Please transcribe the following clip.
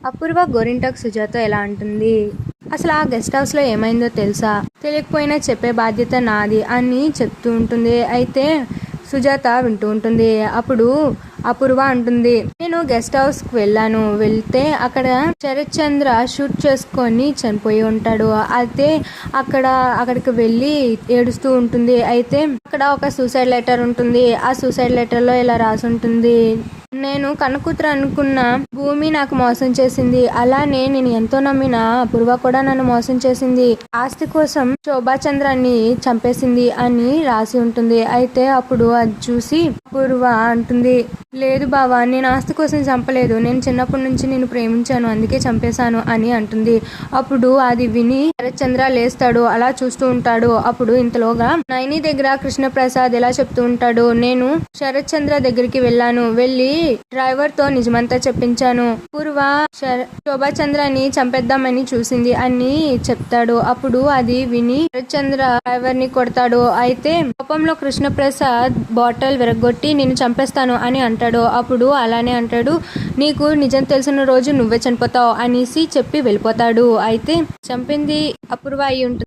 అపూర్వ గోరింటాకు సుజాత ఎలా అంటుంది. అసలు ఆ గెస్ట్ హౌస్ లో ఏమైందో తెలుసా, తెలియకపోయినా చెప్పే బాధ్యత నాది అని చెప్తూ ఉంటుంది. అయితే సుజాత వింటూ ఉంటుంది. అప్పుడు అపూర్వ అంటుంది, నేను గెస్ట్ హౌస్ కు వెళ్తే అక్కడ శరత్ చంద్ర షూట్ చేసుకొని చనిపోయి ఉంటాడు. అయితే అక్కడికి వెళ్ళి ఏడుస్తూ ఉంటుంది. అయితే అక్కడ ఒక సూసైడ్ లెటర్ ఉంటుంది. ఆ సూసైడ్ లెటర్ లో ఇలా రాసి ఉంటుంది, నేను కన్నకూతురు అనుకున్న భూమి నాకు మోసం చేసింది, అలానే నేను ఎంతో నమ్మిన అపూర్వ కూడా నన్ను మోసం చేసింది, ఆస్తి కోసం శోభాచంద్రాన్ని చంపేసింది అని రాసి ఉంటుంది. అయితే అప్పుడు అది చూసి అపూర్వ అంటుంది, లేదు బావా, నేను ఆస్తి కోసం చంపలేదు, నేను చిన్నప్పటి నుంచి నేను ప్రేమించాను, అందుకే చంపేశాను అని అంటుంది. అప్పుడు అది విని శరత్ చంద్ర లేస్తాడు. అలా చూస్తూ ఉంటాడు. అప్పుడు ఇంతలోగా నైని దగ్గర కృష్ణప్రసాద్ ఎలా చెప్తూ ఉంటాడు, నేను శరత్ చంద్ర దగ్గరికి వెళ్ళి డ్రైవర్ తో నిజమంతా చెప్పించాను, పూర్వ శోభాచంద్రని చంపేద్దామని చూసింది అని చెప్తాడు. అప్పుడు అది విని శరత్ చంద్ర డ్రైవర్ ని కొడతాడు. అయితే కోపంలో కృష్ణప్రసాద్ బాటిల్ విరగొట్టి నేను చంపేస్తాను అని అంటాడు. అప్పుడు అలానే అంటాడు, నీకు నిజం తెలిసిన రోజు నువ్వే చనిపోతావు అనేసి చెప్పి వెళ్ళిపోతాడు. అయితే చంపింది అపూర్వ అయి ఉంటుంది.